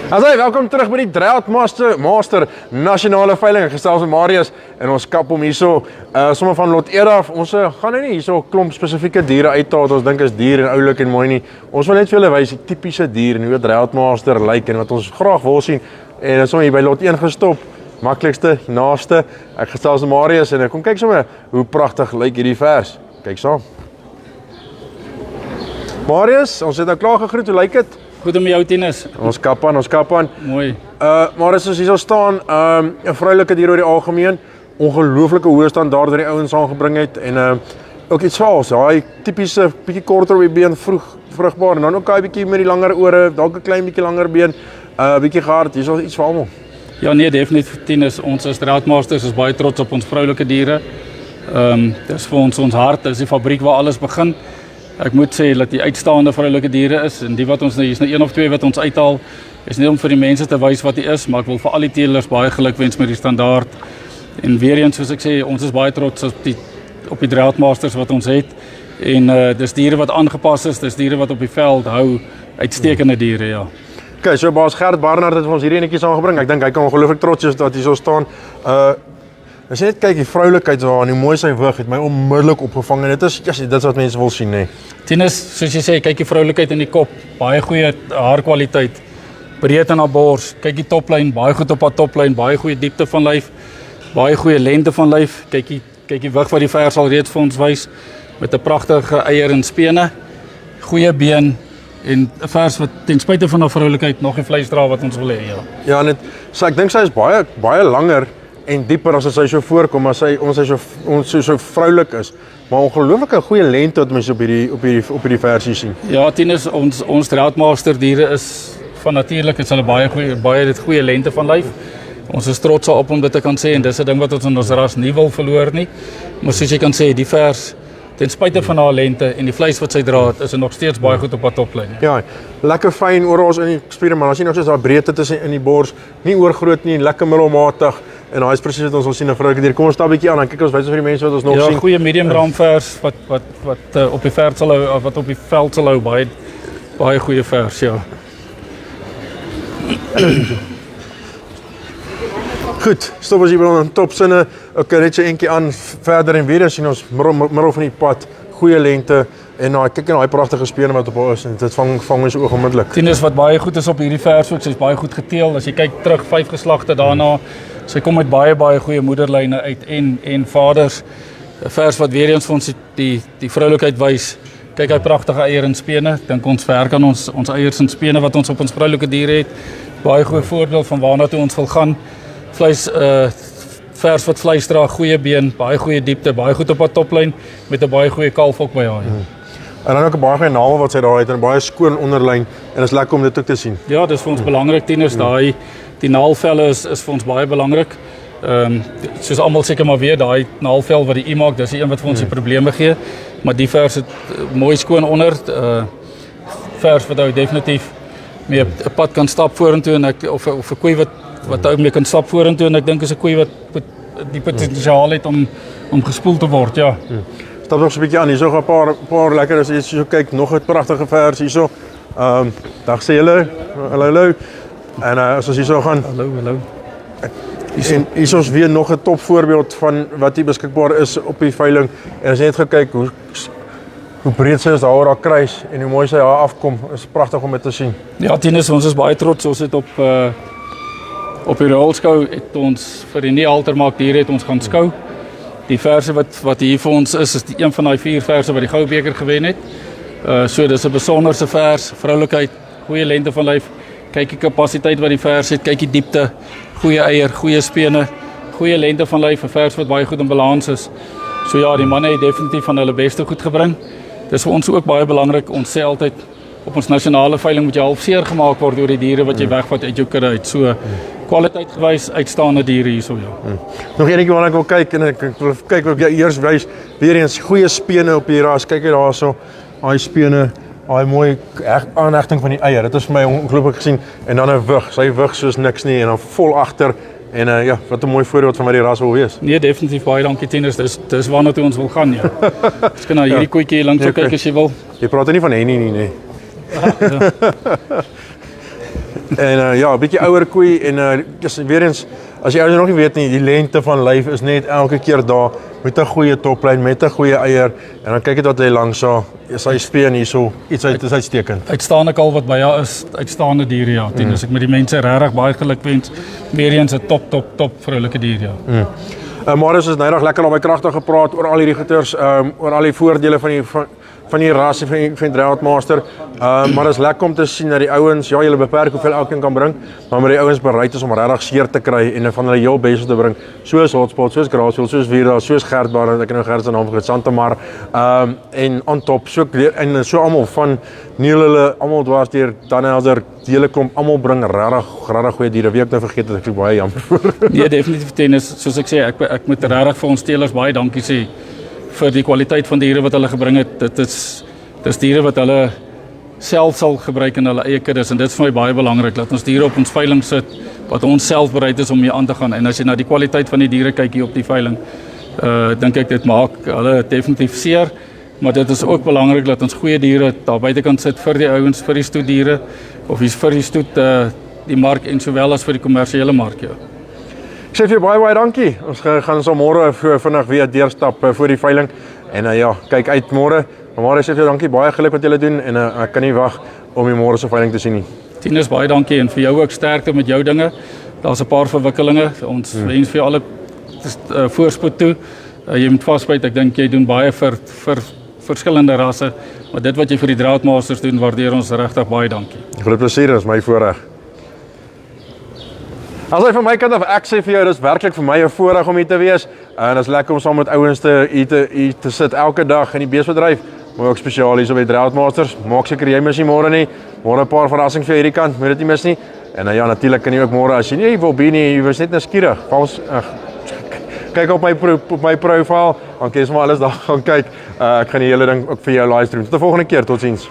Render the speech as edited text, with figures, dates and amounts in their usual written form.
Asai, welkom terug by die Drought Master Nasionale Veiling. Ek gesels met Marius en ons kap hom hierso sommer van lot eer af. Ons gaan nou nie hierso 'n klomp spesifieke diere uithaal wat ons dink is dier en oulik en mooi nie. Ons wil net vir julle wys die tipiese dier en hoe 'n Drought Master lyk en wat ons graag wil sien. En ons het hier by lot 1 gestop. Maklikste, naaste. Ek gesels met Marius en ek kom kyk sommer hoe pragtig lyk hierdie vers. Kyk saam. Marius, ons het nou klaar gegroet. Hoe lyk dit? Goed om jou, Tinus. Ons kap aan. Mooi. Maar as ons hier sal staan, 'n vroulike dier oor die algemeen, ongelooflike hoë standaarde wat die ouens aangebring het en ook iets swels, daai tipiese bietjie korter op die been, vrugbaar en dan ook 'n bietjie met die langer ore, dalk 'n klein bietjie langer been, bietjie gehard. Hier's al iets vir almal. Ja nee, definitief, Tinus. Ons as Drought Masters is baie trots op ons vroulike diere. Dis vir ons hart, dis die fabriek waar alles begin. Ek moet sê dat die uitstaande vroulike diere is en die wat ons nou hier's nou 1 of 2 wat ons uithaal is nie om vir die mense te wys wat die is, maar ek wil vir al die teelers baie gelukwens met die standaard. En weer eens soos ek sê, ons is baie trots op die Drought Masters wat ons het. En dis diere wat aangepas is, dis diere wat op die veld hou, uitstekende diere, ja. Okay, so baas Gert Barnard het vir ons hierdie netjies aangebring. Ek dink hy kan ongelooflik trots wees dat hy so staan. As jy net kyk die vroulikheid waar en hoe mooi sy wig het my onmiddellik opgevang en dit is wat mense wil sien, nê. Tinus, soos jy sê, kyk die vroulikheid in die kop, baie goeie haarkwaliteit, breed in haar bors, kyk die toplyn, baie goed op haar toplyn, baie goeie diepte van lyf, baie goeie lengte van lyf, kyk die wig wat die vers al reeds vir ons wys, met 'n pragtige eier en spene, goeie been en 'n vers wat ten spyte van haar vroulikheid nog die vleis dra wat ons wil hê, ja. Ja, net so ek dink sy is baie langer en dieper as sy so voorkom as ons so vroulik is. Maar ongelooflike goeie lengte wat mens op hierdie versie sien. Ja, Tinus, ons Drought Master diere is van natuurlik, is hulle baie goeie lengte van lyf. Ons is trots op om dit te kan sê en dis 'n ding wat ons in ons ras nie wil verloor nie. Maar soos jy kan sê, die vers ten spyte van haar lengte en die vleis wat sy dra, is nog steeds baie goed op haar toplyn. Ja, lekker fyn oral in die spiere, maar as jy nog soos daai breedte tussen in die bors, nie oorgroot nie, lekker middelmatig. En daai is presies wat ons wil sien 'n vroulike dier. Kom ons stap 'n bietjie aan, dan kyk ons wys vir die mense wat ons nog sien. Ja, goeie medium raamvers wat op die veld sal hou, wat op die veld sal hou, baie goeie vers, ja. Goed, stop as jy wil in topsinne. Okay, net so eentjie aan verder en weer sien ons middel van die pad, goeie lengte en kyk daai pragtige spene wat op haar is en dit vang my se oog onmiddellik. Tinus, wat baie goed is op hierdie vers ook, sy's baie goed geteel. As jy kyk terug 5 geslagte daarna, sy kom met baie goeie moederlyne uit en vaders. 'n Vers wat weer eens vir ons die vroulikheid wys. Kyk hy pragtige eier en spene. Dink ons werk aan ons eiers en spene wat ons op ons vroulike diere het. Baie goeie voorbeeld van waarna toe ons wil gaan. Vleis vers wat vleis dra, goeie been, baie goeie diepte, baie goed op haar toplyn met 'n baie goeie kalf ook by haar. En dan ook 'n baie goeie navel wat sy daar het en baie skoon onderlyn en is lekker om dit ook te sien. Ja, dis vir ons belangrik, Tinus, die naalvelle is vir ons baie belangrik. Soos almal seker maar weet, daai naalvel wat die maak, dis die een wat vir ons die probleme gee, maar die vers het mooi skoon onder, vers wat hy definitief mee 'n pad kan stap vorentoe en of 'n koei wat ou mee kan stap vorentoe en ek dink is 'n koei wat die potensiaal het om gespoel te word, ja. Stap nog so 'n bietjie aan, hierso 'n paar lekker as jy so kyk, nog 'n pragtige vers hierso. Dag sê julle. Hallo. En as ons hierso gaan. Hallo. En hier is weer nog 'n top voorbeeld van wat hier beskikbaar is op die veiling. En as jy net gekyk hoe breed sy is daar oor haar kruis en hoe mooi sy haar afkom, is pragtig om dit te sien. Ja, Tinus, ons is baie trots. Ons het op die rolskou het ons vir die nie haltermaak diere het ons gaan skou. Die verse wat hier vir ons is die een van daai 4 verse wat die Goubeker gewen het. So dis 'n besonderse vers, vroulikheid, goeie lengte van lyf. Kyk die kapasiteit wat die vers het, kyk die diepte, goeie eier, goeie spene, goeie lengte van lyf, 'n vers wat baie goed in balans is. So ja, die manne het definitief van hulle beste goed gebring. Dis vir ons ook baie belangrik. Ons sê altyd op ons nasionale veiling moet jy half seer gemaak word oor die diere wat jy wegvat uit jou kudde uit. So kwaliteit gewys uitstaande diere hierso, ja. Nog enetjie waarna ek wil kyk en ek wil kyk of jy eers wys weer eens goeie spene op die ras. Kyk jy daarso, daai spene, daai mooi aanhegting van die eier. Dit is vir my ongelooflik gesien en dan 'n wig. Sy wig soos niks nie en dan vol agter en ja, wat 'n mooi voorbeeld van wat die ras wil wees. Nee, definitief baie dankie Tinus. Dis waarna toe ons wil gaan, ja. Ons kan na hierdie koetjie langs kyk as jy wil. Jy praat nie van Henny nie, nee. En ja, 'n bietjie ouer koei en weer eens, as jy ouers nog nie weet nie, die lengte van lyf is net elke keer daar met 'n goeie toplyn, met 'n goeie eier en dan kyk jy wat hy langs daar, sy speen hierso, iets is uitstekend. Uitstaande kal wat by jou is, uitstaande diere ja. Dus ek met die mense regtig baie geluk wens. Weer eens 'n top vrolike dier ja. Marius is nou nog lekker op my kragtig gepraat oor al hierdie goeters, oor al die voordele van die ras en van die Drought Master. Maar dit is lekker om te sien dat die ouens, ja, julle beperk hoeveel elkeen kan bring, maar die ouens bereid is om regtig seer te kry en van hulle heel beste te bring, soos Hotspot, soos Grassfield, soos Vira, soos Gertbaan, ek het nou Gert se naam vergeet, Santamar, en on top, so almal van Neil hulle, almal dwars deur Dannhauser, die hele klomp, almal bring regtig goeie diere. Wie ek nou vergeet het, ek is baie jammer vir. Nee, definitief tennis, soos ek sê, ek moet regtig vir ons teelers baie dankie sê vir die kwaliteit van diere wat hulle gebring het. Dit is diere wat hulle self sal gebruik in hulle eie kuddes en dit is vir my baie belangrik dat ons diere op ons veiling sit wat ons self bereid is om mee aan te gaan. En as jy na die kwaliteit van die diere kyk hier op die veiling, dink ek dit maak hulle definitief seer, maar dit is ook belangrik dat ons goeie diere daar buitekant sit vir die ouens, vir die stoetdiere of vir die stoet die mark en sowel as vir die kommersiële mark ja. Ek sê vir jou baie dankie. Ons gaan so môre vinnig weer deurstap voor die veiling en ja, kyk uit môre. Maar sê vir jou dankie, baie geluk wat julle doen en ek kan nie wag om die môre se veiling te sien nie. Tinus, baie dankie en vir jou ook sterkte met jou dinge. Daar's 'n paar verwikkelinge. Ons wens vir alle voorspoed toe. Jy moet vasbyt. Ek dink jy doen baie vir verskillende rasse, maar dit wat jy vir die Drought Masters doen, waardeer ons regtig baie dankie. Groot plesier, is my voorreg. As hy van my kant af, ek sê vir jou, dis werklik vir my 'n voorreg om hier te wees. En dit is lekker om saam met ouens hier te sit elke dag in die beesbedryf. Maar ook spesiaal hier so by Drought Masters. Maak seker jy mis nie môre nie. Môre 'n paar verrassings vir hierdie kant, moet dit nie mis nie. En ja, natuurlik kan jy ook môre as jy nie wil be nie, jy was net nuuskierig. Kyk op my profiel, dan kan jy sommer alles daar gaan kyk. Ek gaan die hele ding ook vir jou livestream. Tot die volgende keer, totsiens.